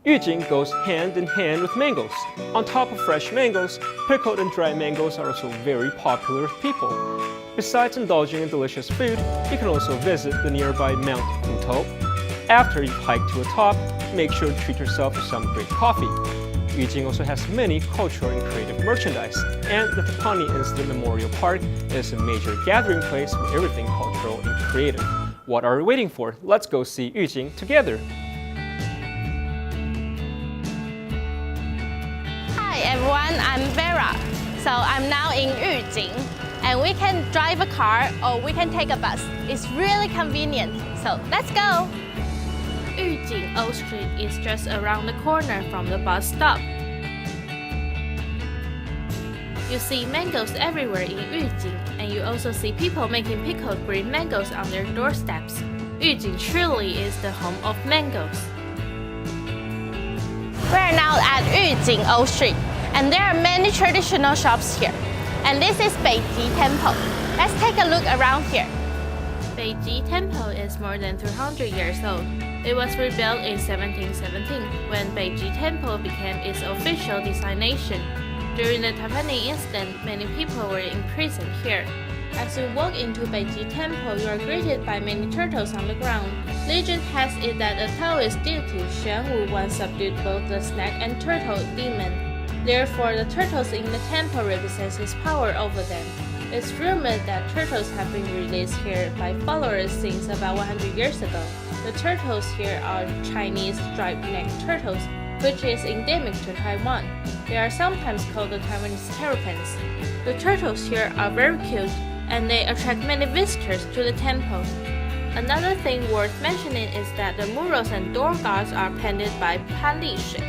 Yujing goes hand in hand with mangoes. On top of fresh mangoes, pickled and dried mangoes are also very popular with people. Besides indulging in delicious food, you can also visit the nearby Mount Huto. After you've hiked to the top, make sure to treat yourself to some great coffee. Yujing also has many cultural and creative merchandise, and the Tepani Incident Memorial Park is a major gathering place for everything cultural and creative. What are we waiting for? Let's go see Yujing together. Hi everyone, I'm Vera. So I'm now in Yujing, and we can drive a car or we can take a bus. It's really convenient, so let's go! Yujing Old Street is just around the corner from the bus stop. You see mangoes everywhere in Yujing, and you also see people making pickled green mangoes on their doorsteps. Yujing truly is the home of mangoes. We're now at Yujing Old Street, and there are many traditional shops here. And this is Beiji Temple. Let's take a look around here. Beiji Temple is more than 300 years old. It was rebuilt in 1717 when Beiji Temple became its official designation. During the Tepani incident, many people were imprisoned here. As you walk into Beiji Temple, you are greeted by many turtles on the ground. Legend has it that the Taoist deity Xuanwu once subdued both the snake and turtle demon. Therefore, the turtles in the temple represent his power over them. It's rumored that turtles have been released here by followers since about 100 years ago. The turtles here are Chinese striped-necked turtles, which is endemic to Taiwan. They are sometimes called the Taiwanese terrapins. The turtles here are very cute, and they attract many visitors to the temple. Another thing worth mentioning is that the murals and door guards are painted by Pan Lishui.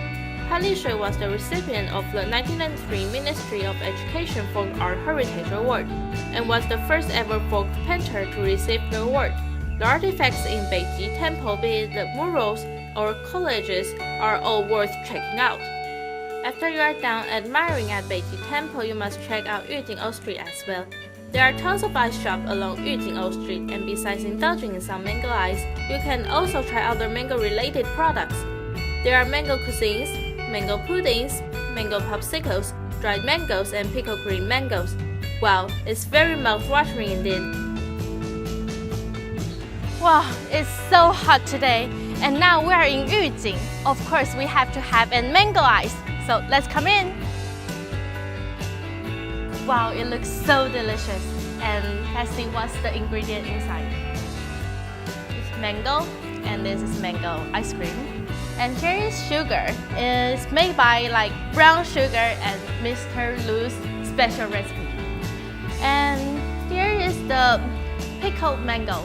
Pan Lishui was the recipient of the 1993 Ministry of Education Folk Art Heritage Award and was the first ever folk painter to receive the award. The artifacts in Beiji Temple, be it the murals or collages, are all worth checking out. After you are done admiring at Beiji Temple, you must check out Yujing Old Street as well. There are tons of ice shops along Yujing Old Street, and besides indulging in some mango ice, you can also try other mango-related products. There are mango cuisines, mango puddings, mango popsicles, dried mangoes, and pickled green mangoes. Wow, it's very mouth-watering indeed. Wow, it's so hot today, and now we are in Yujing. Of course, we have to have a mango ice, so let's come in. Wow, it looks so delicious, and let's see what's the ingredient inside. It's mango, and this is mango ice cream. And here is sugar. It's made by like brown sugar and Mr. Lu's special recipe. And here is the pickled mango.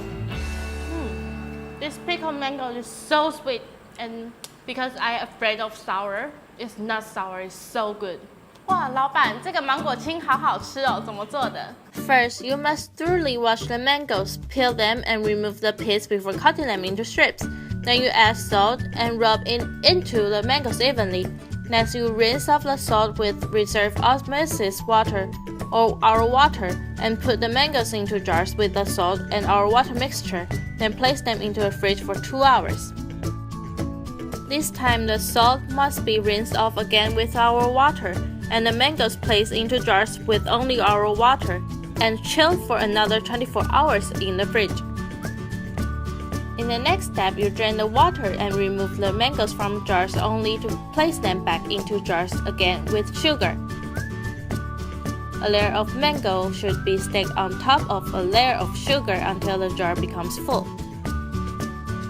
This pickled mango is so sweet, and because I'm afraid of sour, it's not sour, it's so good. 哇，老板，这个芒果青好好吃哦，怎么做的？ First, you must thoroughly wash the mangoes, peel them, and remove the pits before cutting them into strips. Then you add salt and rub it into the mangoes evenly. Next, you rinse off the salt with reserved osmosis water or our water and put the mangoes into jars with the salt and our water mixture. Then place them into the fridge for 2 hours. This time, the salt must be rinsed off again with our water, and the mangoes placed into jars with only our water and chill for another 24 hours in the fridge. In the next step, you drain the water and remove the mangoes from jars only to place them back into jars again with sugar. A layer of mango should be stacked on top of a layer of sugar until the jar becomes full.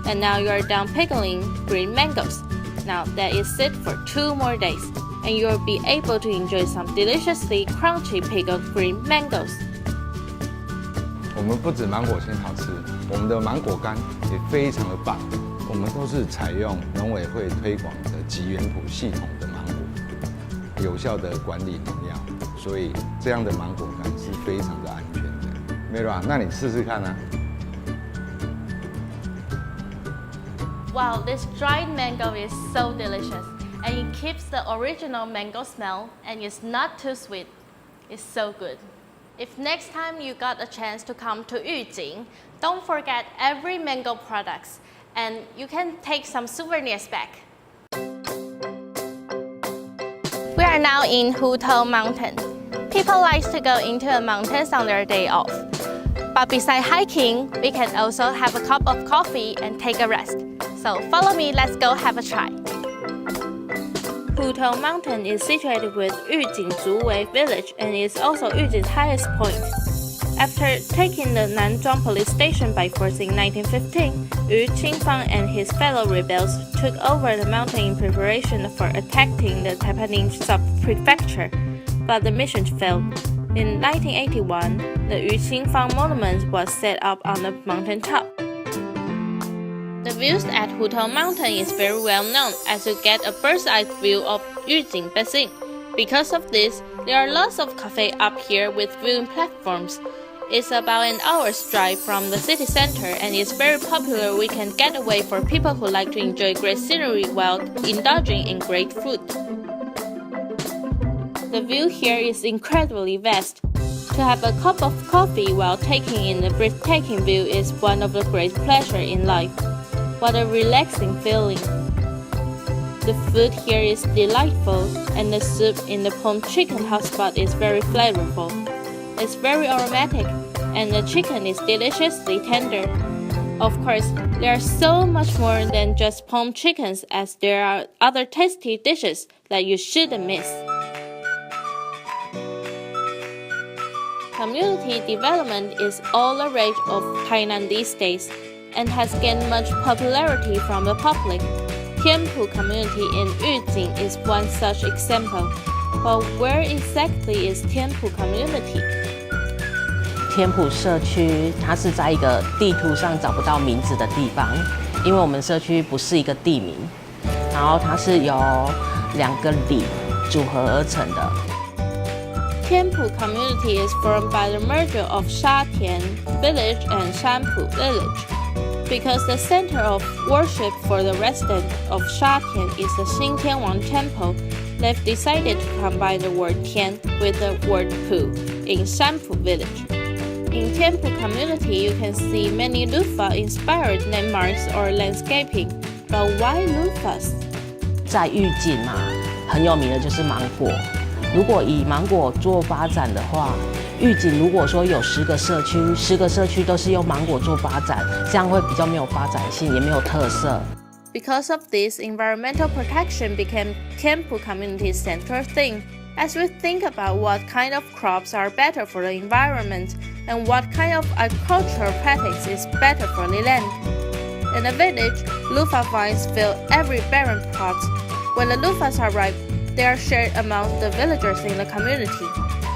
And now you are done pickling green mangoes. Now that is it for 2 more days, and you will be able to enjoy some deliciously crunchy pickled green mangoes. 我们不止芒果青好吃，我们的芒果干也非常的棒。我们都是采用农委会推广的集园圃系统的芒果，有效的管理农药，所以这样的芒果干是非常的安全的。Mira， 那你试试看啊。 Wow, this dried mango is so delicious, and it keeps the original mango smell, and it's not too sweet. It's so good. If next time you got a chance to come to Yujing, don't forget every mango products, and you can take some souvenirs back. We are now in Hot Mountain. People like to go into the mountains on their day off. But besides hiking, we can also have a cup of coffee and take a rest. So follow me, let's go have a try. Hot Mountain is situated with Yujing village and is also Yujing's highest point. After taking the Nanzhuang police station by force in 1915, Yu Qingfang and his fellow rebels took over the mountain in preparation for attacking the Tainan sub-prefecture, but the mission failed. In 1981, the Yu Qingfang monument was set up on the mountain top. The views at Hot Mountain is very well known as you get a bird's eye view of Yujing Basin. Because of this, there are lots of cafes up here with viewing platforms. It's about an hour's drive from the city center and is very popular weekend getaway for people who like to enjoy great scenery while indulging in great food. The view here is incredibly vast. To have a cup of coffee while taking in the breathtaking view is one of the great pleasures in life. What a relaxing feeling. The food here is delightful and the soup in the Pom chicken hotspot is very flavorful. It's very aromatic and the chicken is deliciously tender. Of course, there are so much more than just Pom chickens as there are other tasty dishes that you shouldn't miss. Community development is all the rage of Tainan these days and has gained much popularity from the public. Tianpu community in Yujing is one such example. But where exactly is Tianpu community? 天埔社区，它是在一个地图上找不到名字的地方，因为我们社区不是一个地名，然后它是由2个里组合而成的。Tianpu community is formed by the merger of Shatian village and Shanpu village. Because the center of worship for the residents of Shatian is the Xingtianwang temple, they've decided to combine the word Tian with the word Pu in Shanpu village. In Tianpu community, you can see many loofah-inspired landmarks or landscaping. But why loofahs? 在玉井嘛，很有名的就是芒果。如果以芒果做发展的话，玉井如果说有10个社区，10个社区都是用芒果做发展，这样会比较没有发展性，也没有特色。Because of this, environmental protection became Tianpu community's central theme. As we think about what kind of crops are better for the environment and what kind of agricultural practice is better for the land. In the village, loofah vines fill every barren plot. When the loofahs are ripe, they are shared among the villagers in the community.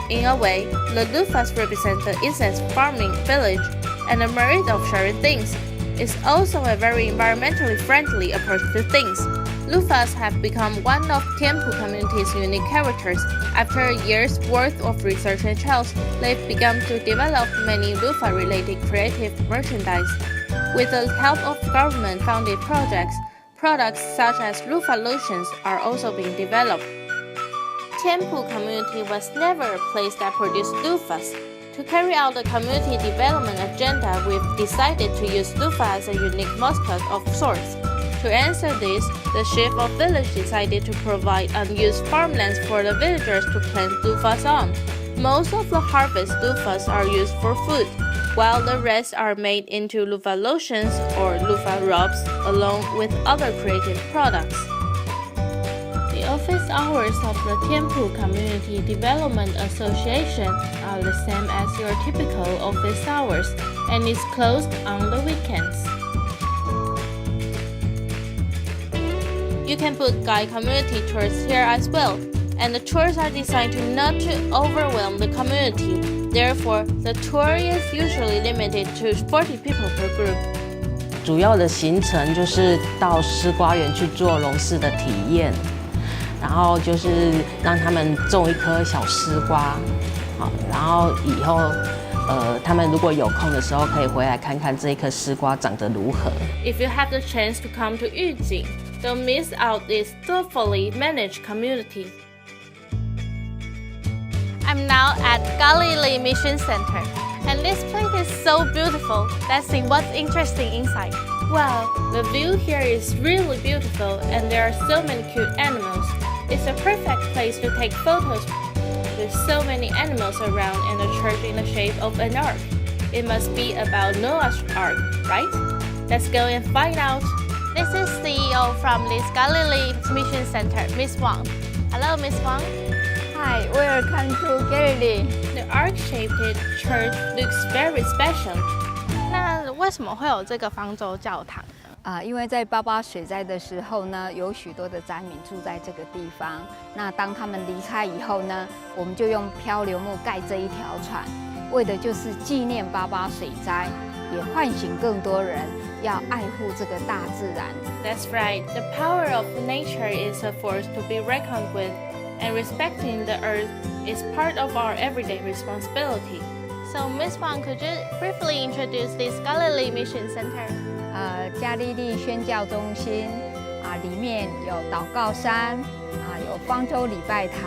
In a way, the loofahs represent the incense farming village and the merit of sharing things. It's also a very environmentally friendly approach to things. Loofahs have become one of Tianpu community's unique characters. After a year's worth of research and trials, they've begun to develop many loofah-related creative merchandise. With the help of government-funded projects, products such as loofah lotions are also being developed. Tianpu community was never a place that produced loofahs. To carry out the community development agenda, we've decided to use loofah as a unique mascot of sorts. To answer this, the chief of village decided to provide unused farmlands for the villagers to plant loofahs on. Most of the harvest loofahs are used for food, while the rest are made into loofah lotions or loofah robes, along with other creative products. The office hours of the Tianpu Community Development Association are the same as your typical office hours and is closed on the weekends. You can book guide community tours here as well, and the tours are designed not to overwhelm the community. Therefore, the tour is usually limited to 40 people per group. 主要的行程就是到丝瓜园去做笼式的体验，然后就是让他们种一颗小丝瓜，好，然后以后他们如果有空的时候可以回来看看这一颗丝瓜长得如何。If you have the chance to come to Yujing, don't miss out this thoughtfully managed community. I'm now at Galilee Mission Center, and this place is so beautiful. Let's see what's interesting inside. Wow, the view here is really beautiful and there are so many cute animals. It's a perfect place to take photos with so many animals around and a church in the shape of an ark. It must be about Noah's Ark, right? Let's go and find out. This is CEO from this Galilee Mission Center, Miss Wang. Hello, Miss Wang. Hi, welcome to Galilee. The ark-shaped church looks very special. 那为什么会有这个方舟教堂呢？因为在88水灾的时候呢，有许多的灾民住在这个地方。那当他们离开以后呢，我们就用漂流木盖这一条船，为的就是纪念88水灾，也唤醒更多人要爱护这个大自然。That's right. The power of nature is a force to be reckoned with, and respecting the earth is part of our everyday responsibility. So, Miss Wang, could you briefly introduce this Galilee Mission Center? 加利利宣教中心里面有祷告山有方舟礼拜堂。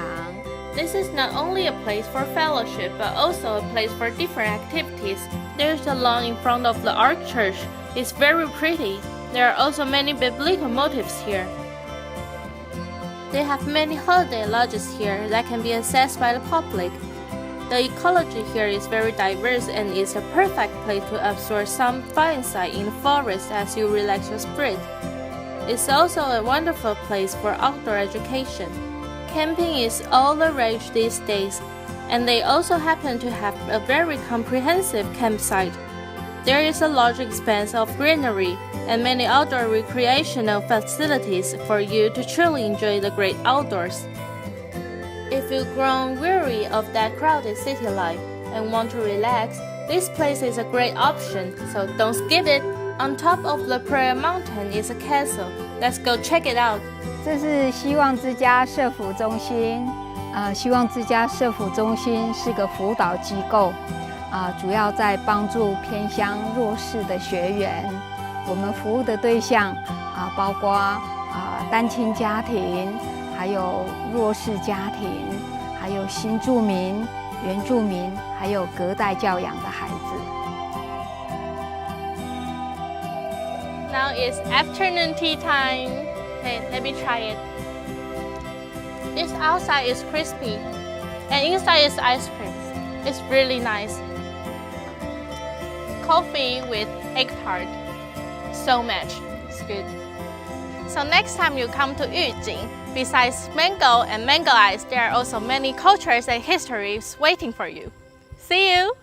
This is not only a place for fellowship, but also a place for different activities. There's a lawn in front of the Ark Church. It's very pretty. There are also many biblical motifs here. They have many holiday lodges here that can be accessed by the public. The ecology here is very diverse and is a perfect place to absorb some fireside in the forest as you relax your spirit. It's also a wonderful place for outdoor education. Camping is all the rage these days, and they also happen to have a very comprehensive campsite. There is a large expanse of greenery and many outdoor recreational facilities for you to truly enjoy the great outdoors. If you've grown weary of that crowded city life and want to relax, this place is a great option, so don't skip it. On top of the Prayer Mountain is a castle. Let's go check it out. 这是希望之家社福中心。希望之家社福中心是个辅导机构，主要在帮助偏乡弱势的学员。我们服务的对象包括单亲家庭，还有弱势家庭，还有新住民、原住民，还有隔代教养的孩子。Now it's afternoon tea time. Okay, let me try it. This outside is crispy, and inside is ice cream. It's really nice. Coffee with egg tart. So much. It's good. So next time you come to Yujing, besides mango and mango ice, there are also many cultures and histories waiting for you. See you!